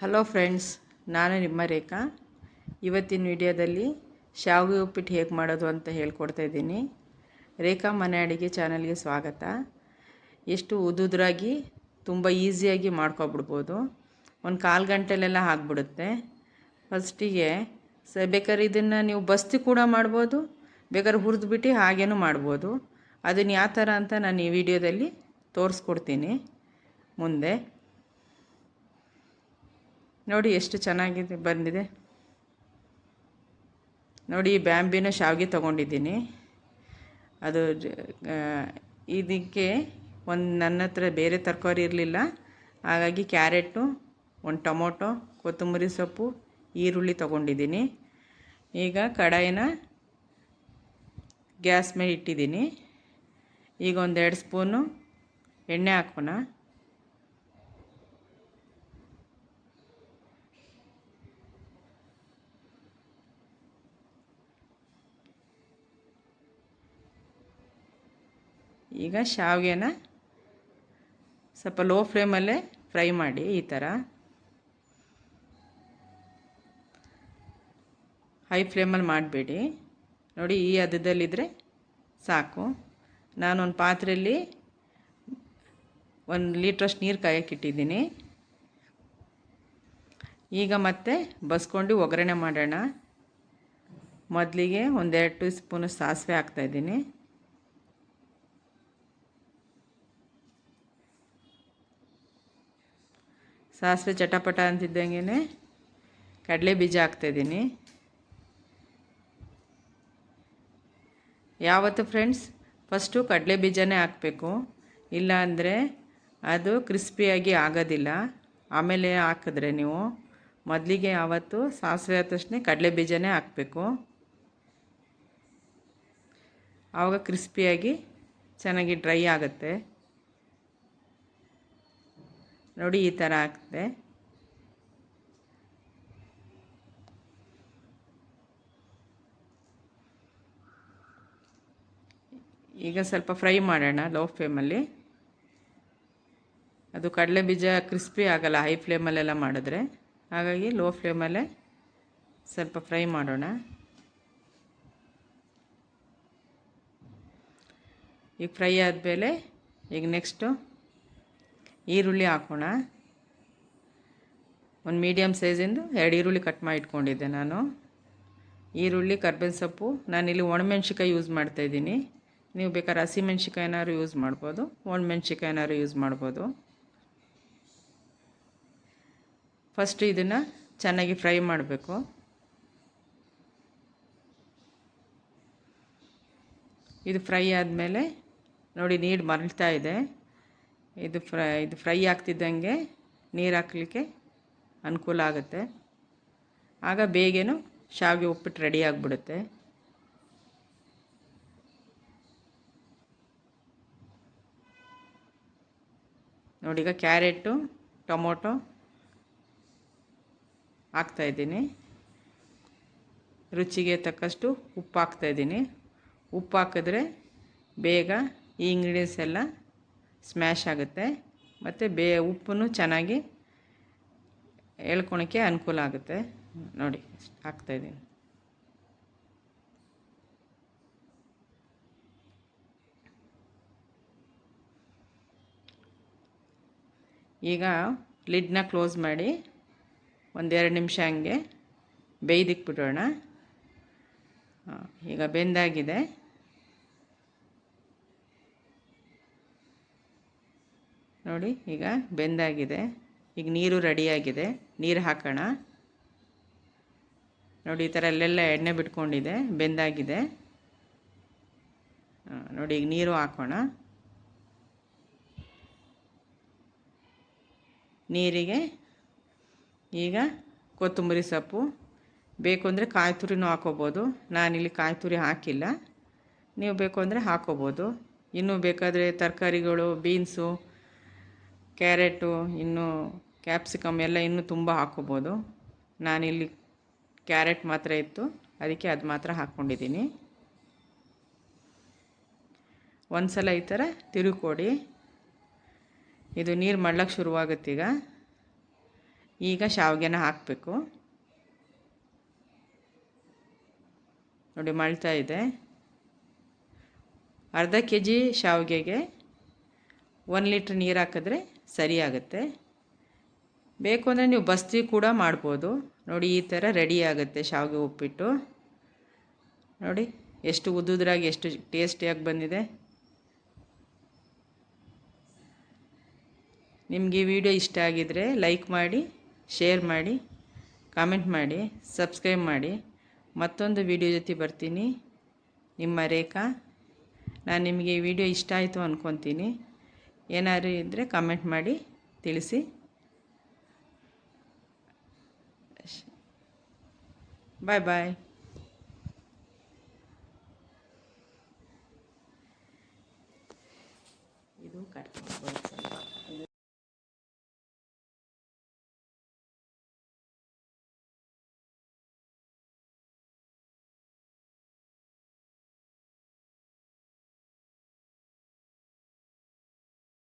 Hello friends, ನಾನು ನಿಮ್ಮ ರೇಖಾ. ಇವತ್ತಿನ ವಿಡಿಯೋದಲ್ಲಿ ಶಾವಿಗೆ ಉಪ್ಪಿಟ್ಟು ಹೇಗೆ ಮಾಡೋದು ಅಂತ ಹೇಳ್ಕೊಡ್ತಾ ಇದ್ದೀನಿ. ರೇಖಾ ಮನೆ ಅಡುಗೆ ಚಾನಲ್ಗೆ ಸ್ವಾಗತ. ಎಷ್ಟು ಉದುದ್ರಾಗಿ ತುಂಬ ಈಸಿಯಾಗಿ ಮಾಡ್ಕೊಬಿಡ್ಬೋದು. ಒಂದು ಕಾಲು ಗಂಟೆಲೆಲ್ಲ ಆಗಿಬಿಡುತ್ತೆ. ಫಸ್ಟಿಗೆ ಬೇಕಾದ್ರೆ ಇದನ್ನು ನೀವು ಬಸ್ತಿ ಕೂಡ ಮಾಡ್ಬೋದು, ಬೇಕಾದ್ರೆ ಹುರಿದ್ಬಿಟ್ಟು ಹಾಗೇನೂ ಮಾಡ್ಬೋದು. ಅದನ್ನು ಯಾವ ಥರ ಅಂತ ನಾನು ಈ ವಿಡಿಯೋದಲ್ಲಿ ತೋರಿಸ್ಕೊಡ್ತೀನಿ ಮುಂದೆ. ನೋಡಿ ಎಷ್ಟು ಚೆನ್ನಾಗಿದೆ ಬಂದಿದೆ. ನೋಡಿ ಈ ಬ್ಯಾಂಬಿನ ಶಾವಿಗೆ ತೊಗೊಂಡಿದ್ದೀನಿ. ಅದು ಇದಕ್ಕೆ ನನ್ನ ಹತ್ರ ಬೇರೆ ತರಕಾರಿ ಇರಲಿಲ್ಲ, ಹಾಗಾಗಿ ಕ್ಯಾರೆಟು, ಒಂದು ಟೊಮೊಟೊ, ಕೊತ್ತಂಬರಿ ಸೊಪ್ಪು, ಈರುಳ್ಳಿ ತೊಗೊಂಡಿದ್ದೀನಿ. ಈಗ ಕಡಾಯಿನ ಗ್ಯಾಸ್ ಮೇಲೆ ಇಟ್ಟಿದ್ದೀನಿ. ಈಗ 1-2 ಸ್ಪೂನು ಎಣ್ಣೆ ಹಾಕೋಣ. ಈಗ ಶಾವಿಗೆನ ಸ್ವಲ್ಪ ಲೋ ಫ್ಲೇಮಲ್ಲೇ ಫ್ರೈ ಮಾಡಿ. ಈ ಥರ ಹೈ ಫ್ಲೇಮಲ್ಲಿ ಮಾಡಬೇಡಿ. ನೋಡಿ ಈ ಹದದಲ್ಲಿದ್ದರೆ ಸಾಕು. ನಾನೊಂದು ಪಾತ್ರೆಯಲ್ಲಿ 1 ಲೀಟ್ರಷ್ಟು ನೀರು ಕಾಯಕ್ಕಿಟ್ಟಿದ್ದೀನಿ. ಈಗ ಮತ್ತೆ ಬಸ್ಕೊಂಡು ಒಗ್ಗರಣೆ ಮಾಡೋಣ. ಮೊದಲಿಗೆ 1-2 ಟೀ ಸ್ಪೂನು ಸಾಸಿವೆ ಹಾಕ್ತಾಯಿದ್ದೀನಿ. ಸಾಸಿವೆ ಚಟಪಟ ಅಂತಿದ್ದಂಗೆ ಕಡಲೆ ಬೀಜ ಹಾಕ್ತಾಯಿದ್ದೀನಿ. ಯಾವತ್ತು ಫ್ರೆಂಡ್ಸ್ ಫಸ್ಟು ಕಡಲೆ ಬೀಜನೇ ಹಾಕಬೇಕು, ಇಲ್ಲ ಅಂದರೆ ಅದು ಕ್ರಿಸ್ಪಿಯಾಗಿ ಆಗೋದಿಲ್ಲ. ಆಮೇಲೆ ಹಾಕಿದ್ರೆ ನೀವು ಮೊದಲಿಗೆ ಯಾವತ್ತು ಸಾಸಿವೆ ಆದ ತಕ್ಷಣ ಕಡಲೆ ಬೀಜನೇ ಹಾಕಬೇಕು, ಆವಾಗ ಕ್ರಿಸ್ಪಿಯಾಗಿ ಚೆನ್ನಾಗಿ ಡ್ರೈ ಆಗುತ್ತೆ. ನೋಡಿ ಈ ಥರ ಆಗ್ತದೆ. ಈಗ ಸ್ವಲ್ಪ ಫ್ರೈ ಮಾಡೋಣ ಲೋ ಫ್ಲೇಮಲ್ಲಿ. ಅದು ಕಡಲೆ ಬೀಜ ಕ್ರಿಸ್ಪಿ ಆಗೋಲ್ಲ ಹೈ ಫ್ಲೇಮಲ್ಲೆಲ್ಲ ಮಾಡಿದ್ರೆ, ಹಾಗಾಗಿ ಲೋ ಫ್ಲೇಮಲ್ಲೇ ಸ್ವಲ್ಪ ಫ್ರೈ ಮಾಡೋಣ. ಈಗ ಫ್ರೈ ಆದಮೇಲೆ ಈಗ ನೆಕ್ಸ್ಟು ಈರುಳ್ಳಿ ಹಾಕೋಣ. ಒಂದು ಮೀಡಿಯಮ್ ಸೈಜಿಂದು 2 ಈರುಳ್ಳಿ ಕಟ್ ಮಾಡಿ ಇಟ್ಕೊಂಡಿದ್ದೆ ನಾನು. ಈರುಳ್ಳಿ, ಕರ್ಬೇವಿನ ಸೊಪ್ಪು, ನಾನಿಲ್ಲಿ ಒಣಮೆಣ್ಸಿಕಾಯಿ ಯೂಸ್ ಮಾಡ್ತಾಯಿದ್ದೀನಿ. ನೀವು ಬೇಕಾದ್ರೆ ಹಸಿಮೆಣ್ಸಿಕಾಯಿನಾದ್ರು ಯೂಸ್ ಮಾಡ್ಬೋದು, ಒಣಮೆಣ್ಸಿಕಾಯಿನಾದ್ರು ಯೂಸ್ ಮಾಡ್ಬೋದು. ಫಸ್ಟ್ ಇದನ್ನು ಚೆನ್ನಾಗಿ ಫ್ರೈ ಮಾಡಬೇಕು. ಇದು ಫ್ರೈ ಆದಮೇಲೆ ನೋಡಿ ನೀರು ಮರಳ್ತಾ ಇದೆ. ಇದು ಫ್ರೈ ಆಗ್ತಿದ್ದಂಗೆ ನೀರು ಹಾಕಲಿಕ್ಕೆ ಅನುಕೂಲ ಆಗುತ್ತೆ. ಆಗ ಬೇಗೇನು ಶಾವಿಗೆ ಉಪ್ಪಿಟ್ಟು ರೆಡಿ ಆಗಿಬಿಡುತ್ತೆ. ನೋಡಿ ಈಗ ಕ್ಯಾರೆಟು, ಟೊಮೊಟೊ ಹಾಕ್ತಾಯಿದ್ದೀನಿ. ರುಚಿಗೆ ತಕ್ಕಷ್ಟು ಉಪ್ಪು ಹಾಕ್ತಾಯಿದ್ದೀನಿ. ಉಪ್ಪು ಹಾಕಿದ್ರೆ ಬೇಗ ಈ ಇಂಗ್ರೀಡಿಯೆಂಟ್ಸ್ ಎಲ್ಲ ಸ್ಮ್ಯಾಶ್ ಆಗುತ್ತೆ, ಮತ್ತು ಉಪ್ಪನ್ನು ಚೆನ್ನಾಗಿ ಎಳ್ಕೊಳಕ್ಕೆ ಅನುಕೂಲ ಆಗುತ್ತೆ. ನೋಡಿ ಹಾಕ್ತಾಯಿದ್ದೀನಿ. ಈಗ ಲಿಡ್ನ ಕ್ಲೋಸ್ ಮಾಡಿ 1-2 ನಿಮಿಷ ಹಂಗೆ ಬೇಯ್ದಿಕ್ಬಿಡೋಣ. ಈಗ ಬೆಂದಾಗಿದೆ. ನೋಡಿ ಈಗ ಬೆಂದಾಗಿದೆ. ಈಗ ನೀರು ರೆಡಿಯಾಗಿದೆ. ನೀರು ಹಾಕೋಣ. ನೋಡಿ ಈ ಥರ ಅಲ್ಲೆಲ್ಲ ಎಣ್ಣೆ ಬಿಟ್ಕೊಂಡಿದೆ, ಬೆಂದಾಗಿದೆ. ನೋಡಿ ಈಗ ನೀರು ಹಾಕೋಣ. ನೀರಿಗೆ ಈಗ ಕೊತ್ತಂಬರಿ ಸೊಪ್ಪು, ಬೇಕು ಅಂದರೆ ಕಾಯಿ ತುರಿನೂ ಹಾಕೋಬೋದು. ನಾನಿಲ್ಲಿ ಕಾಯಿ ತುರಿ ಹಾಕಿಲ್ಲ, ನೀವು ಬೇಕು ಅಂದರೆ ಹಾಕೋಬೋದು. ಇನ್ನೂ ಬೇಕಾದರೆ ತರಕಾರಿಗಳು, ಬೀನ್ಸು, ಕ್ಯಾರೆಟು, ಇನ್ನು ಕ್ಯಾಪ್ಸಿಕಮ್ ಎಲ್ಲ ಇನ್ನೂ ತುಂಬ ಹಾಕ್ಕೋಬೋದು. ನಾನಿಲ್ಲಿ ಕ್ಯಾರೆಟ್ ಮಾತ್ರ ಇತ್ತು, ಅದಕ್ಕೆ ಅದು ಮಾತ್ರ ಹಾಕ್ಕೊಂಡಿದ್ದೀನಿ. ಒಂದು ಸಲ ಈ ಥರ ತಿರುಗಿ ಕೊಡಿ. ಇದು ನೀರು ಮಳ್ಳಕ್ಕೆ ಶುರುವಾಗುತ್ತೀಗ. ಈಗ ಶಾವಿಗೆನ ಹಾಕಬೇಕು. ನೋಡಿ ಮಳ್ತಾ ಇದೆ. ಅರ್ಧ ಕೆ ಜಿ ಶಾವಿಗೆಗೆ 1 ಲೀಟ್ರ್ ನೀರು ಹಾಕಿದ್ರೆ ಸರಿಯಾಗುತ್ತೆ. ಬೇಕು ಅಂದರೆ ನೀವು ಬಸ್ತಿ ಕೂಡ ಮಾಡ್ಬೋದು. ನೋಡಿ ಈ ಥರ ರೆಡಿ ಆಗುತ್ತೆ ಶಾವಿಗೆ ಉಪ್ಪಿಟ್ಟು. ನೋಡಿ ಎಷ್ಟು ಉದ್ದುದ್ರಾಗಿ ಎಷ್ಟು ಟೇಸ್ಟಿಯಾಗಿ ಬಂದಿದೆ. ನಿಮಗೆ ಈ ವಿಡಿಯೋ ಇಷ್ಟ ಆಗಿದರೆ ಲೈಕ್ ಮಾಡಿ, ಶೇರ್ ಮಾಡಿ, ಕಾಮೆಂಟ್ ಮಾಡಿ, ಸಬ್ಸ್ಕ್ರೈಬ್ ಮಾಡಿ. ಮತ್ತೊಂದು ವಿಡಿಯೋ ಜೊತೆ ಬರ್ತೀನಿ. ನಿಮ್ಮ ರೇಖಾ. ನಾನು ನಿಮಗೆ ಈ ವಿಡಿಯೋ ಇಷ್ಟ ಆಯಿತು ಅಂದ್ಕೊತೀನಿ. ಏನಾದ್ರು ಇದ್ದರೆ ಕಾಮೆಂಟ್ ಮಾಡಿ ತಿಳಿಸಿ. ಬಾಯ್ ಬಾಯ್.